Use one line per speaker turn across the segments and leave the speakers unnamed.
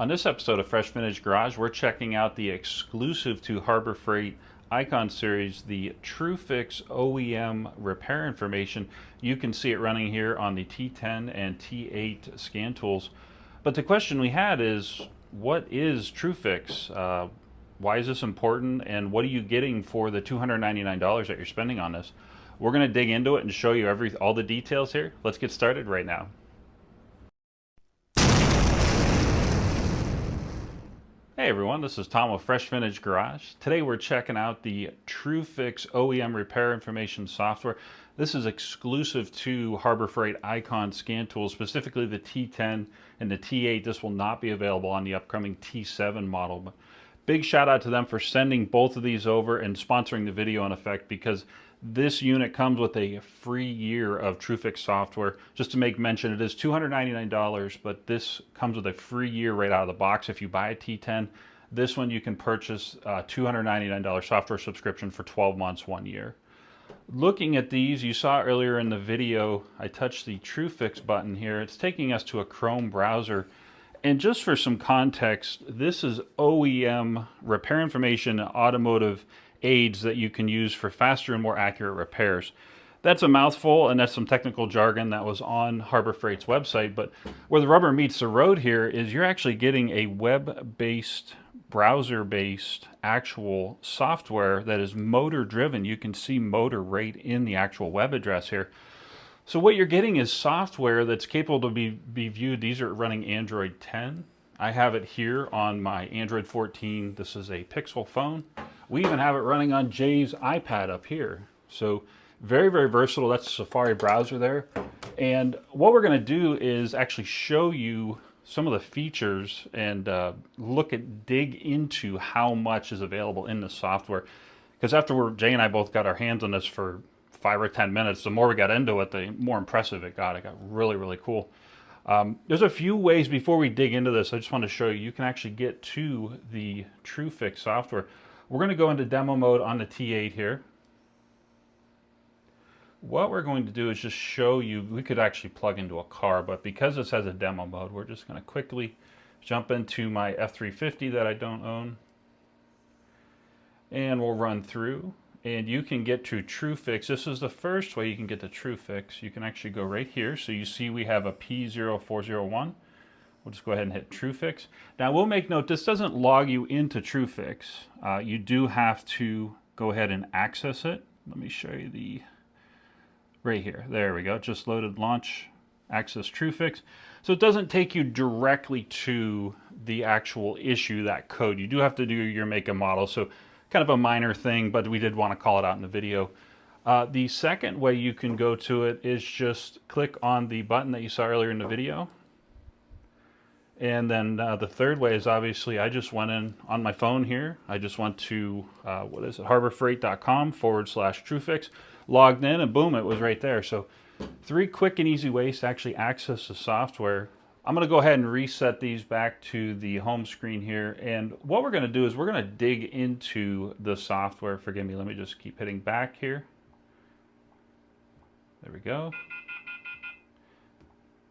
On this episode of Fresh Vintage Garage, we're checking out the exclusive to Harbor Freight Icon Series, the TrueFix OEM repair information. You can see it running here on the T10 and T8 scan tools. But the question we had is, what is TrueFix? Why is this important, and what are you getting for the $299 that you're spending on this? We're going to dig into it and show you all the details here. Let's get started right now. Hey everyone, this is Tom with Fresh Vintage Garage. Today we're checking out the TrueFix OEM repair information software. This is exclusive to Harbor Freight Icon scan tools, specifically the T10 and the T8. This will not be available on the upcoming T7 model. But big shout out to them for sending both of these over and sponsoring the video in effect, because this unit comes with a free year of TrueFix software. Just to make mention, it is $299, but this comes with a free year right out of the box. If you buy a T10, this one you can purchase a $299 software subscription for 12 months, 1 year. Looking at these, you saw earlier in the video, I touched the TrueFix button here. It's taking us to a Chrome browser. And just for some context, this is OEM repair information, automotive aids that you can use for faster and more accurate repairs. That's a mouthful, and that's some technical jargon that was on Harbor Freight's website, but where the rubber meets the road here is you're actually getting a web-based, browser-based actual software that is motor-driven. You can see motor right in the actual web address here. So what you're getting is software that's capable to be viewed. These are running Android 10. I have it here on my Android 14. This is a Pixel phone. We even have it running on Jay's iPad up here. So very, very versatile. That's the Safari browser there. And what we're going to do is actually show you some of the features and dig into how much is available in the software. Because Jay and I both got our hands on this for 5 or 10 minutes, the more we got into it, the more impressive it got. It got really, really cool. There's a few ways before we dig into this. I just want to show you can actually get to the TrueFix software. We're going to go into demo mode on the T8 here. What we're going to do is just show you, we could actually plug into a car, but because this has a demo mode, we're just going to quickly jump into my F350 that I don't own. And we'll run through, and you can get to TrueFix. This is the first way you can get to TrueFix. You can actually go right here. So you see we have a P0401. We'll just go ahead and hit TrueFix. Now we'll make note, this doesn't log you into TrueFix. You do have to go ahead and access it. Let me show you right here. There we go. Just loaded launch, access TrueFix. So it doesn't take you directly to the actual issue, that code. You do have to do your make and model. So kind of a minor thing, but we did want to call it out in the video. The second way you can go to it is just click on the button that you saw earlier in the video. And then the third way is obviously I just went in on my phone here. I just went to, harborfreight.com/TrueFix, logged in, and boom, it was right there. So 3 quick and easy ways to actually access the software. I'm going to go ahead and reset these back to the home screen here. And what we're going to do is we're going to dig into the software. Forgive me, let me just keep hitting back here. There we go.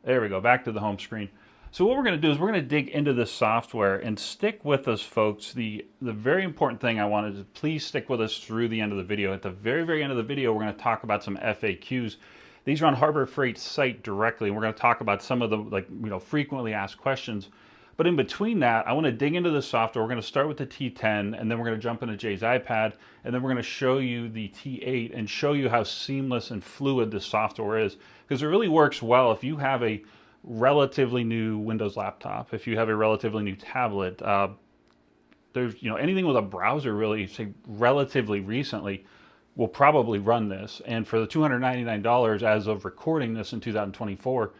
There we go, back to the home screen. So what we're going to do is we're going to dig into this software, and stick with us, folks. The very important thing I wanted to please stick with us through the end of the video. At the very, very end of the video, we're going to talk about some FAQs. These are on Harbor Freight's site directly, and we're going to talk about some of the frequently asked questions. But in between that, I want to dig into the software. We're going to start with the T10, and then we're going to jump into Jay's iPad, and then we're going to show you the T8 and show you how seamless and fluid this software is. Because it really works well if you have a relatively new Windows laptop, if you have a relatively new tablet. There's anything with a browser really, say relatively recently, will probably run this. And for the $299 as of recording this in 2024,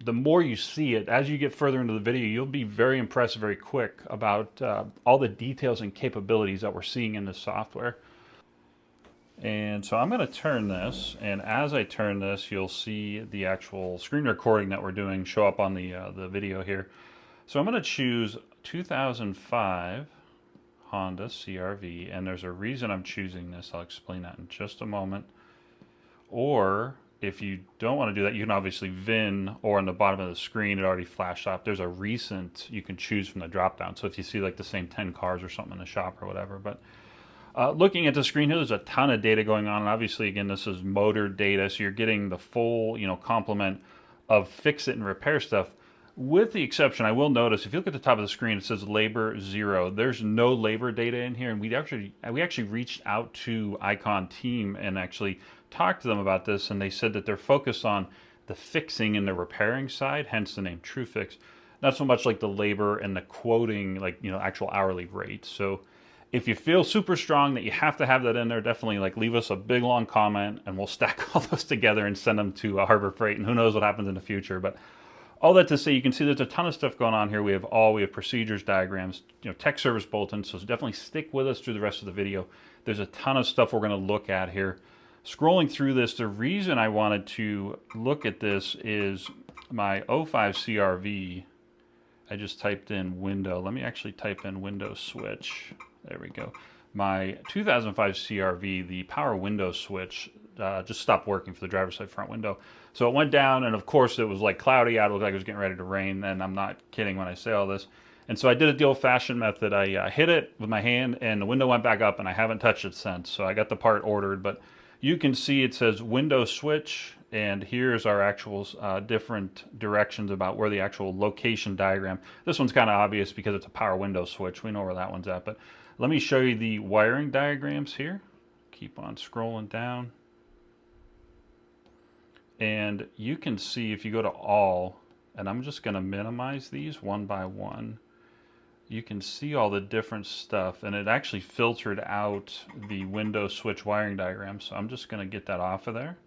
the more you see it, as you get further into the video, you'll be very impressed very quick about all the details and capabilities that we're seeing in this software. And so I'm going to turn this, and as I turn this, you'll see the actual screen recording that we're doing show up on the video here. So I'm going to choose 2005 Honda CR-V, and there's a reason I'm choosing this. I'll explain that in just a moment. Or if you don't want to do that, you can obviously VIN, or on the bottom of the screen it already flashed up. There's a recent you can choose from the drop down. So if you see like the same 10 cars or something in the shop or whatever. But looking at the screen here, there's a ton of data going on. And obviously, again, this is motor data, so you're getting the full, complement of fix it and repair stuff. With the exception, I will notice, if you look at the top of the screen, it says labor 0. There's no labor data in here, and we actually reached out to Icon team and actually talked to them about this, and they said that they're focused on the fixing and the repairing side, hence the name TrueFix, not so much like the labor and the quoting, like actual hourly rates. So if you feel super strong that you have to have that in there, definitely leave us a big long comment, and we'll stack all those together and send them to Harbor Freight, and who knows what happens in the future. But all that to say, you can see there's a ton of stuff going on here. We have procedures, diagrams, tech service bulletins. So definitely stick with us through the rest of the video. There's a ton of stuff we're going to look at here. Scrolling through this, the reason I wanted to look at this is my 05 CRV. I just typed in window. Let me actually type in window switch. There we go. My 2005 CRV, the power window switch, just stopped working for the driver's side front window. So it went down, and of course it was cloudy out. It looked like it was getting ready to rain, and I'm not kidding when I say all this. And so I did it the old-fashioned method. I hit it with my hand, and the window went back up, and I haven't touched it since. So I got the part ordered, but you can see it says window switch, and here's our actual different directions about where the actual location diagram. This one's kind of obvious because it's a power window switch. We know where that one's at, but let me show you the wiring diagrams here. Keep on scrolling down. And you can see if you go to all, and I'm just going to minimize these one by one, you can see all the different stuff, and it actually filtered out the window switch wiring diagram. So I'm just going to get that off of there.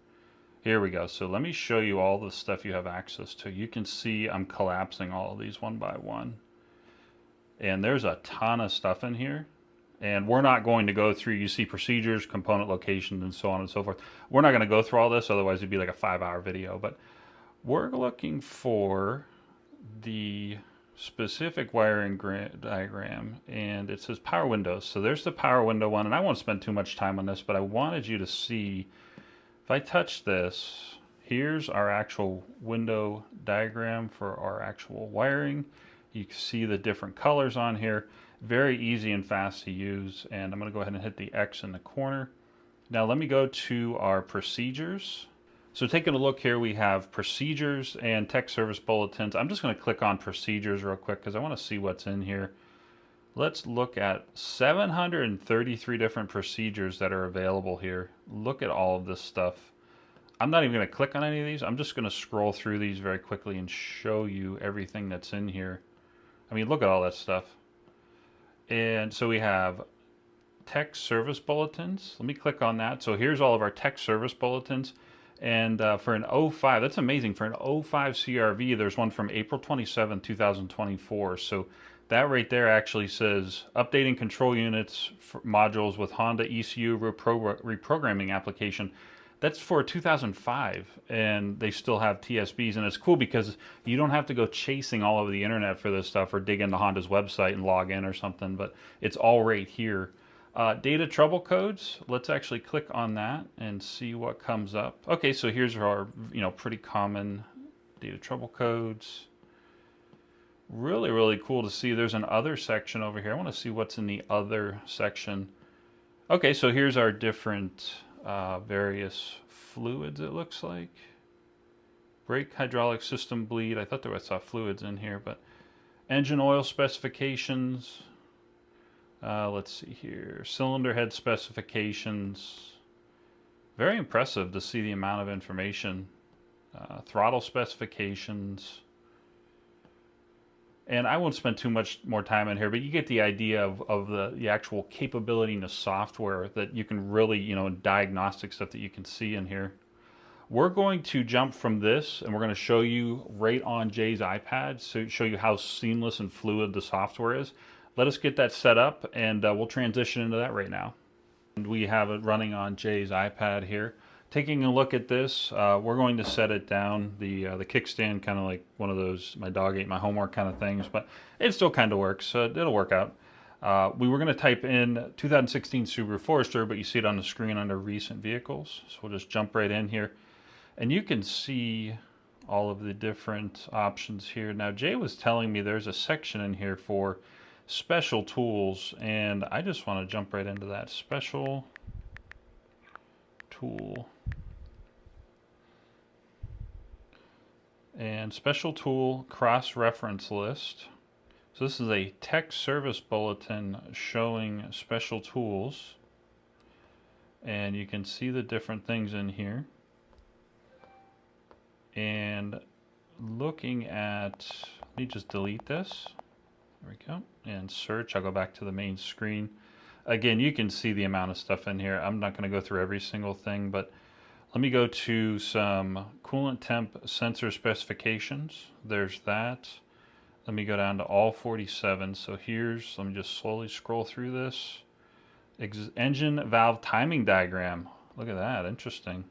Here we go. So let me show you all the stuff you have access to. You can see I'm collapsing all of these one by one. And there's a ton of stuff in here. And we're not going to go through, you see procedures, component locations, and so on and so forth. We're not going to go through all this, otherwise it'd be like a 5-hour video. But we're looking for the specific wiring diagram, and it says power windows. So there's the power window one, and I won't spend too much time on this, but I wanted you to see, if I touch this, here's our actual window diagram for our actual wiring. You can see the different colors on here. Very easy and fast to use, and I'm going to go ahead and hit the X in the corner. Now let me go to our procedures. So taking a look here, we have procedures and tech service bulletins. I'm just going to click on procedures real quick because I want to see what's in here. Let's look at 733 different procedures that are available here. Look at all of this stuff. I'm not even going to click on any of these. I'm just going to scroll through these very quickly and show you everything that's in here. I mean, look at all that stuff. And so we have tech service bulletins. Let me click on that. So here's all of our tech service bulletins. And for an 05, that's amazing. For an 05 CRV, there's one from April 27, 2024. So that right there actually says updating control units for modules with Honda ECU reprogramming application. That's for 2005, and they still have TSBs, and it's cool because you don't have to go chasing all over the internet for this stuff or dig into Honda's website and log in or something, but it's all right here. Data trouble codes, let's actually click on that and see what comes up. Okay, so here's our pretty common data trouble codes. Really, really cool to see. There's an other section over here. I want to see what's in the other section. Okay, so here's our different various fluids, it looks like. Brake hydraulic system bleed. I thought there was fluids in here, but engine oil specifications. Let's see here. Cylinder head specifications. Very impressive to see the amount of information. Throttle specifications. And I won't spend too much more time in here, but you get the idea of the actual capability in the software that you can really, diagnostic stuff that you can see in here. We're going to jump from this, and we're going to show you right on Jay's iPad, so show you how seamless and fluid the software is. Let us get that set up, and we'll transition into that right now. And we have it running on Jay's iPad here. Taking a look at this, we're going to set it down. The kickstand, kind of like one of those my dog ate my homework kind of things, but it still kind of works, so it'll work out. We were going to type in 2016 Subaru Forester, but you see it on the screen under recent vehicles, so we'll just jump right in here. And you can see all of the different options here. Now, Jay was telling me there's a section in here for special tools, and I just want to jump right into that. Special tool. And special tool cross-reference list. So this is a tech service bulletin showing special tools. And you can see the different things in here. And looking at, let me just delete this. There we go. And search, I'll go back to the main screen. Again, you can see the amount of stuff in here. I'm not going to go through every single thing, but let me go to some coolant temp sensor specifications. There's that. Let me go down to all 47. So here's, let me just slowly scroll through this. Engine valve timing diagram. Look at that, interesting.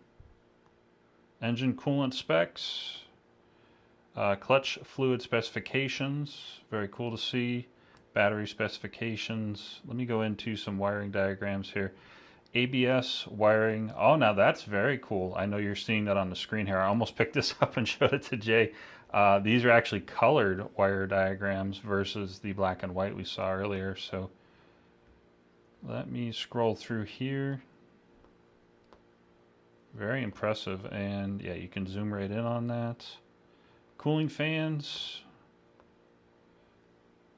Engine coolant specs. Clutch fluid specifications. Very cool to see. Battery specifications. Let me go into some wiring diagrams here. ABS wiring. Oh, now that's very cool. I know you're seeing that on the screen here. I almost picked this up and showed it to Jay. These are actually colored wire diagrams versus the black and white we saw earlier. So let me scroll through here. Very impressive. And yeah, you can zoom right in on that. Cooling fans.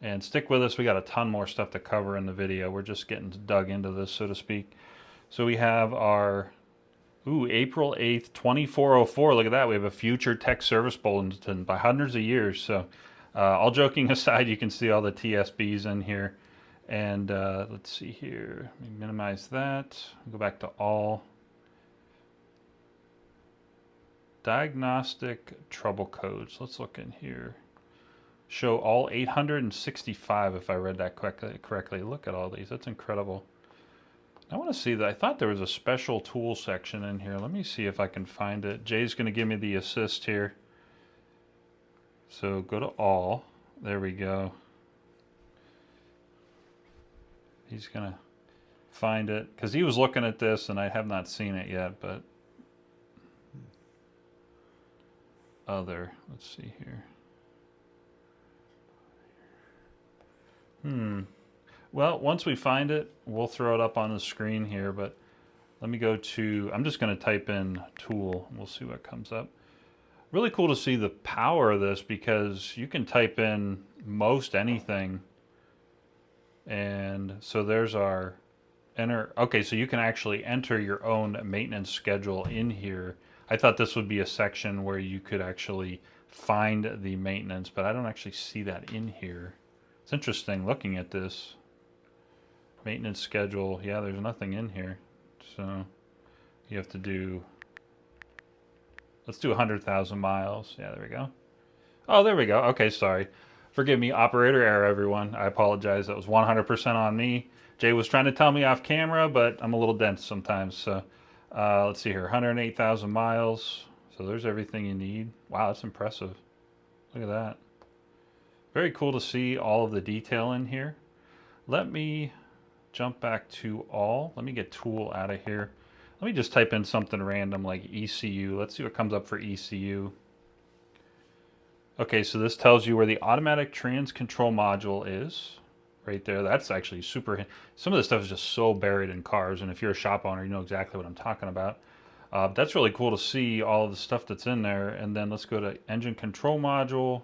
And stick with us. We got a ton more stuff to cover in the video. We're just getting dug into this, so to speak. So we have our April 8th, 2404. Look at that. We have a future tech service bulletin by hundreds of years. So all joking aside, you can see all the TSBs in here. And let's see here. Let me minimize that. Go back to all. Diagnostic trouble codes. Let's look in here. Show all 865 if I read that correctly. Look at all these. That's incredible. I want to see that. I thought there was a special tool section in here. Let me see if I can find it. Jay's going to give me the assist here. So go to all. There we go. He's going to find it because he was looking at this and I have not seen it yet, but other, let's see here. Well, once we find it, we'll throw it up on the screen here, but let me go to, I'm just going to type in tool. We'll see what comes up. Really cool to see the power of this because you can type in most anything. And so there's our enter. Okay, so you can actually enter your own maintenance schedule in here. I thought this would be a section where you could actually find the maintenance, but I don't actually see that in here. It's interesting looking at this. Maintenance schedule, yeah, there's nothing in here. So you have to do, let's do 100,000 miles. Yeah, there we go. Oh, there we go. Okay, sorry. Forgive me, operator error, everyone. I apologize. That was 100% on me. Jay was trying to tell me off camera, but I'm a little dense sometimes. So let's see here, 108,000 miles. So there's everything you need. Wow, that's impressive. Look at that. Very cool to see all of the detail in here. Let me jump back to all. Let me get tool out of here. Let me just type in something random like ECU. Let's see what comes up for ECU. Okay, so this tells you where the automatic trans control module is. Right there. That's actually super. Some of this stuff is just so buried in cars, and if you're a shop owner, you know exactly what I'm talking about. That's really cool to see all of the stuff that's in there. And then let's go to engine control module.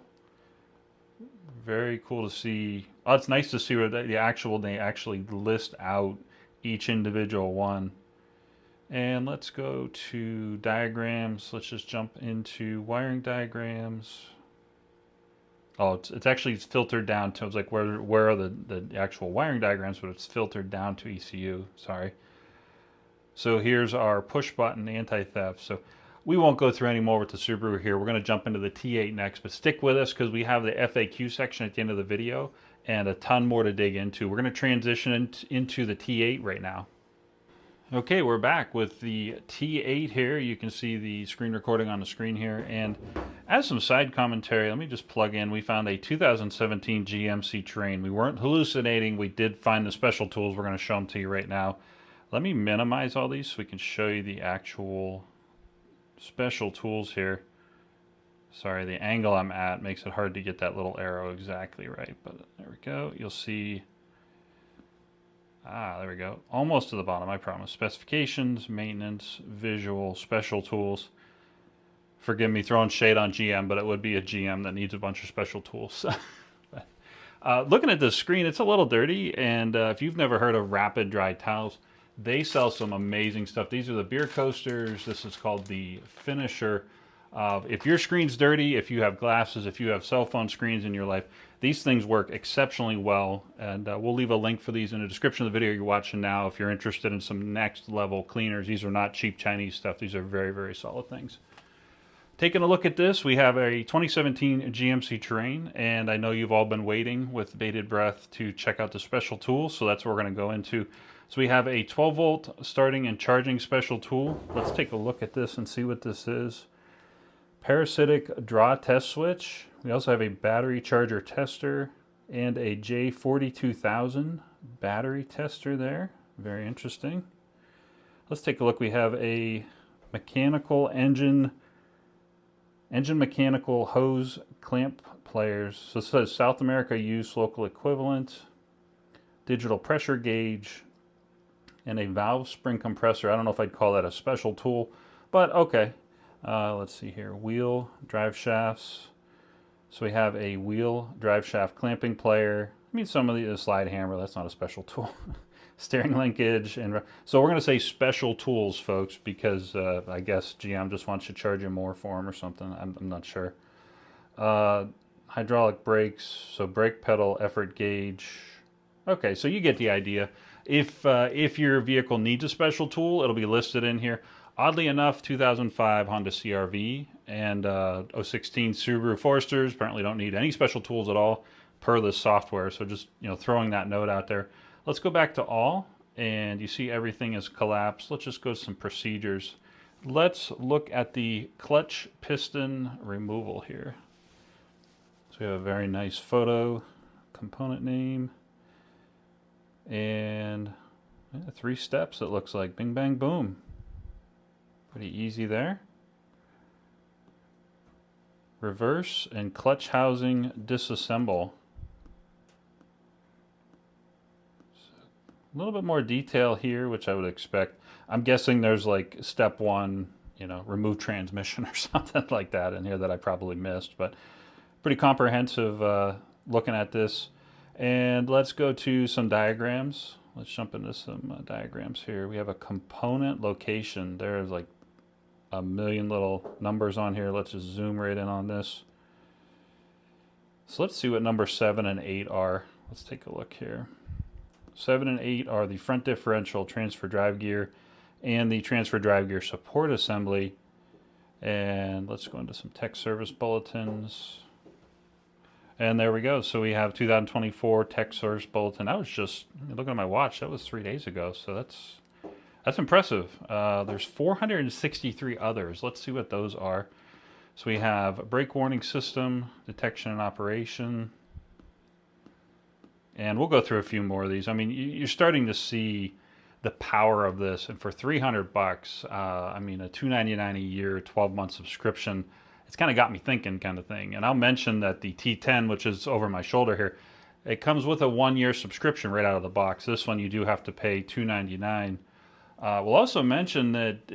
Very cool to see. Oh, it's nice to see where they actually list out each individual one. And let's go to diagrams. Let's just jump into wiring diagrams. Oh, it's actually filtered down to, it's like where are the actual wiring diagrams, but it's filtered down to ECU. Sorry. So here's our push button anti-theft. So we won't go through any more with the Subaru here. We're going to jump into the T8 next, but stick with us because we have the FAQ section at the end of the video and a ton more to dig into. We're going to transition into the T8 right now. Okay, we're back with the T8 here. You can see the screen recording on the screen here. And as some side commentary, let me just plug in. We found a 2017 GMC Terrain. We weren't hallucinating. We did find the special tools. We're going to show them to you right now. Let me minimize all these so we can show you the actual special tools here. Sorry, the angle I'm at makes it hard to get that little arrow exactly right, but there we go. You'll see, there we go. Almost to the bottom, I promise. Specifications, maintenance, visual, special tools. Forgive me throwing shade on GM, but it would be a GM that needs a bunch of special tools. Looking at this screen, it's a little dirty, and if you've never heard of Rapid Dry Towels, they sell some amazing stuff. These are the beer coasters. This is called the Finisher. If your screen's dirty, if you have glasses, if you have cell phone screens in your life, these things work exceptionally well, and we'll leave a link for these in the description of the video you're watching now if you're interested in some next level cleaners. These are not cheap Chinese stuff. These are very, very solid things. Taking a look at this, we have a 2017 GMC Terrain, and I know you've all been waiting with bated breath to check out the special tools, so that's what we're going to go into. So we have a 12 volt starting and charging special tool. Let's take a look at this and see what this is. Parasitic draw test switch. We also have a battery charger tester and a J42000 battery tester there. Very interesting. Let's take a look. We have a mechanical engine mechanical hose clamp pliers. So it says South America use local equivalent, digital pressure gauge, and a valve spring compressor. I don't know if I'd call that a special tool, but okay. Let's see here, wheel drive shafts. So we have a wheel drive shaft clamping plier. I mean, some of the slide hammer, that's not a special tool. Steering linkage, and so we're going to say special tools, folks, because I guess GM just wants you to charge you more for them or something. I'm not sure. Hydraulic brakes, so brake pedal, effort gauge. Okay, so you get the idea. If your vehicle needs a special tool, it'll be listed in here. Oddly enough, 2005 Honda CR-V and 016 Subaru Foresters apparently don't need any special tools at all per the software. So just throwing that note out there. Let's go back to all, and you see everything is collapsed. Let's just go to some procedures. Let's look at the clutch piston removal here. So we have a very nice photo, component name, and 3 steps it looks like. Bing, bang, boom. Pretty easy there. Reverse and clutch housing disassemble. A little bit more detail here, which I would expect. I'm guessing there's like step 1, remove transmission or something like that in here that I probably missed, but pretty comprehensive looking at this. And let's go to some diagrams. Let's jump into some diagrams here. We have a component location. There's like a million little numbers on here. Let's just zoom right in on this. So let's see what number 7 and 8 are. Let's take a look here. 7 and 8 are the front differential transfer drive gear and the transfer drive gear support assembly. And let's go into some tech service bulletins. And there we go. So we have 2024 tech service bulletin. That was just, looking at my watch, that was 3 days ago. So that's impressive. There's 463 others. Let's see what those are. So we have brake warning system, detection and operation. And we'll go through a few more of these. I mean, you're starting to see the power of this. And for $300, I mean, a $299 a year, 12-month subscription, it's kind of got me thinking kind of thing. And I'll mention that the T10, which is over my shoulder here, it comes with a 1-year subscription right out of the box. This one you do have to pay $299. We'll also mention that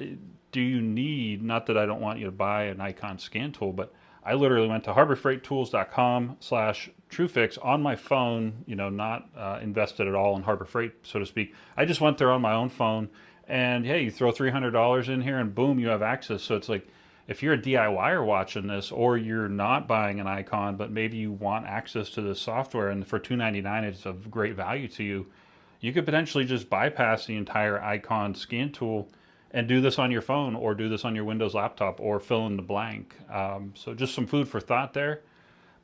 do you need, not that I don't want you to buy an Icon scan tool, but I literally went to harborfreighttools.com/TrueFix on my phone, not invested at all in Harbor Freight, so to speak. I just went there on my own phone, and hey, you throw $300 in here and boom, you have access. So it's like, if you're a DIYer watching this, or you're not buying an Icon, but maybe you want access to this software, and for $299 it's of great value to you, you could potentially just bypass the entire Icon scan tool and do this on your phone, or do this on your Windows laptop, or fill in the blank. So just some food for thought there.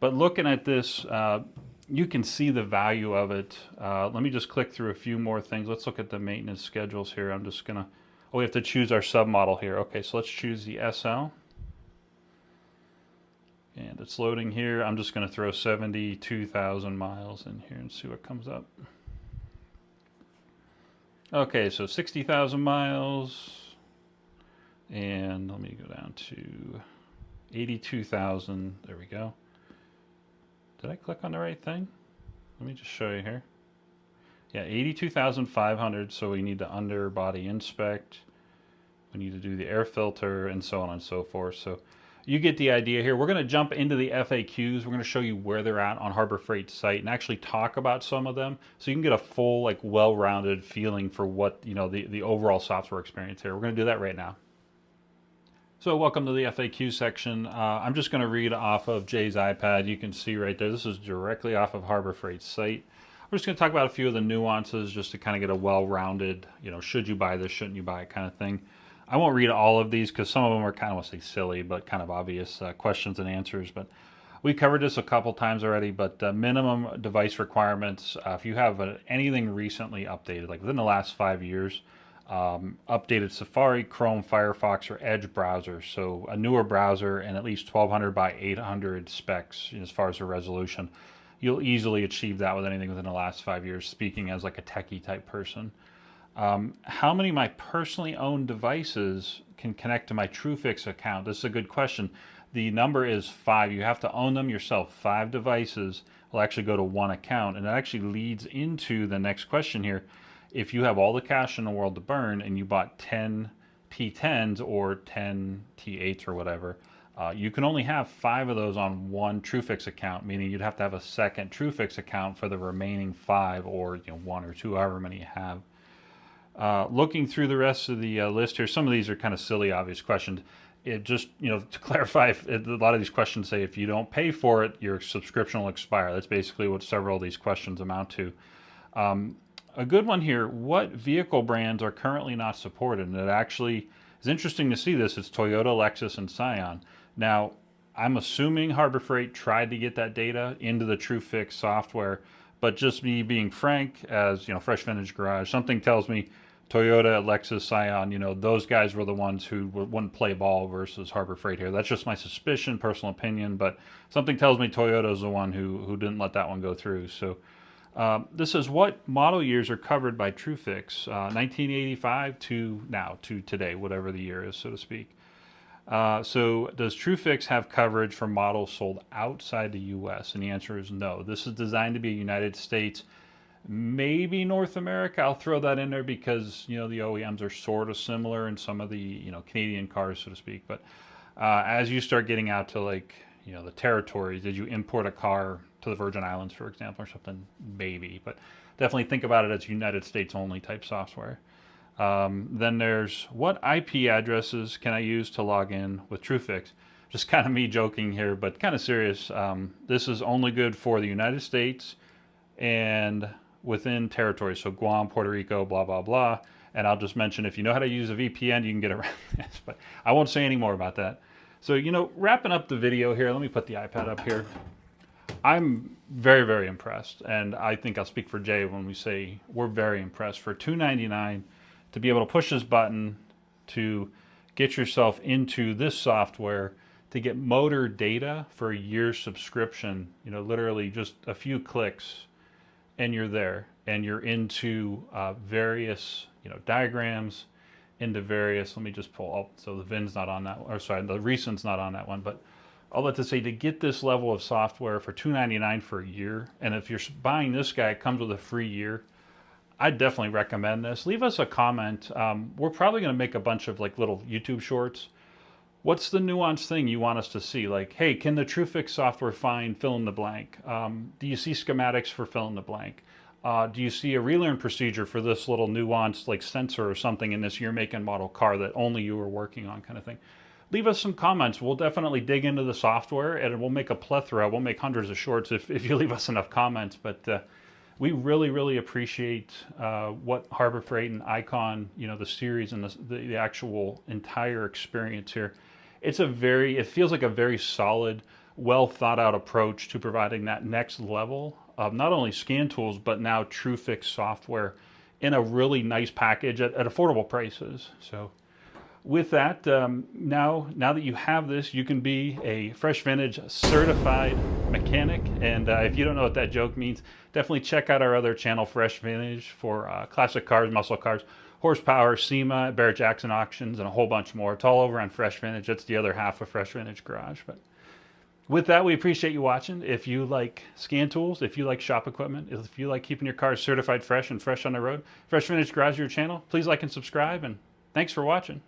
But looking at this, you can see the value of it. Let me just click through a few more things. Let's look at the maintenance schedules here. I'm just gonna, we have to choose our submodel here. Okay, so let's choose the SL. And it's loading here. I'm just gonna throw 72,000 miles in here and see what comes up. Okay, so 60,000 miles. And let me go down to 82,000. There we go. Did I click on the right thing? Let me just show you here. Yeah, 82,500. So we need to underbody inspect. We need to do the air filter and so on and so forth. So you get the idea here. We're going to jump into the FAQs. We're going to show you where they're at on Harbor Freight's site and actually talk about some of them, so you can get a full, like, well-rounded feeling for what, you know, the overall software experience here. We're going to do that right now. So welcome to the FAQ section. I'm just going to read off of Jay's iPad. You can see right there, this is directly off of Harbor Freight's site. We're just going to talk about a few of the nuances just to kind of get a well-rounded, you know, should you buy this, shouldn't you buy it kind of thing. I won't read all of these because some of them are kind of, I want to say, silly, but kind of obvious questions and answers. But we covered this a couple times already, but minimum device requirements, if you have anything recently updated, like within the last 5 years, updated Safari, Chrome, Firefox, or Edge browsers. So a newer browser and at least 1200 by 800 specs as far as the resolution. You'll easily achieve that with anything within the last 5 years, speaking as like a techie type person. How many of my personally owned devices can connect to my TrueFix account? This is a good question. The number is 5. You have to own them yourself. 5 devices will actually go to one account, and it actually leads into the next question here. If you have all the cash in the world to burn and you bought 10 T10s or 10 T8s or whatever, you can only have 5 of those on one TrueFix account, meaning you'd have to have a second TrueFix account for the remaining 5, or 1 or 2, however many you have. Looking through the rest of the list here, some of these are kind of silly, obvious questions. It just, to clarify, a lot of these questions say if you don't pay for it, your subscription will expire. That's basically what several of these questions amount to. A good one here, what vehicle brands are currently not supported? And it actually is interesting to see this. It's Toyota, Lexus, and Scion. Now, I'm assuming Harbor Freight tried to get that data into the TrueFix software, but just me being frank, as Fresh Vintage Garage, something tells me Toyota, Lexus, Scion, those guys were the ones who wouldn't play ball versus Harbor Freight here. That's just my suspicion, personal opinion, but something tells me Toyota is the one who didn't let that one go through. So this is what model years are covered by TrueFix, 1985 to now, to today, whatever the year is, so to speak. So does TrueFix have coverage for models sold outside the U.S.? And the answer is no. This is designed to be United States, maybe North America. I'll throw that in there because, the OEMs are sort of similar in some of the, Canadian cars, so to speak. But as you start getting out to the territories, did you import a car to the Virgin Islands, for example, or something? Maybe. But definitely think about it as United States only type software. Then there's what IP addresses can I use to log in with TrueFix? Just kind of me joking here, but kind of serious. This is only good for the United States and within territories. So Guam, Puerto Rico, blah, blah, blah. And I'll just mention, if you know how to use a VPN, you can get around this, but I won't say any more about that. So, wrapping up the video here, let me put the iPad up here. I'm very, very impressed. And I think I'll speak for Jay when we say we're very impressed. For $299, to be able to push this button to get yourself into this software, to get motor data for a year's subscription, literally just a few clicks and you're there, and you're into various, diagrams, into various, let me just pull up, so the VIN's not on that one, or sorry, the recent's not on that one, but all that to say, to get this level of software for $299 for a year, and if you're buying this guy, it comes with a free year, I'd definitely recommend this. Leave us a comment. We're probably going to make a bunch of little YouTube shorts. What's the nuanced thing you want us to see? Like, hey, can the TrueFix software find fill in the blank? Do you see schematics for fill in the blank? Do you see a relearn procedure for this little nuanced sensor or something in this year, make, and model car that only you are working on, kind of thing? Leave us some comments. We'll definitely dig into the software, and we'll make a plethora. We'll make hundreds of shorts if you leave us enough comments. But we really, really appreciate what Harbor Freight and Icon, the series and the actual entire experience here. It feels like a very solid, well thought out approach to providing that next level of not only scan tools, but now TrueFix software in a really nice package at affordable prices. So with that, now that you have this, you can be a Fresh Vintage certified mechanic. And if you don't know what that joke means, definitely check out our other channel, Fresh Vintage, for classic cars, muscle cars, horsepower, SEMA, Barrett-Jackson auctions, and a whole bunch more. It's all over on Fresh Vintage. That's the other half of Fresh Vintage Garage. But with that, we appreciate you watching. If you like scan tools, if you like shop equipment, if you like keeping your cars certified fresh and fresh on the road, Fresh Vintage Garage is your channel. Please like and subscribe, and thanks for watching.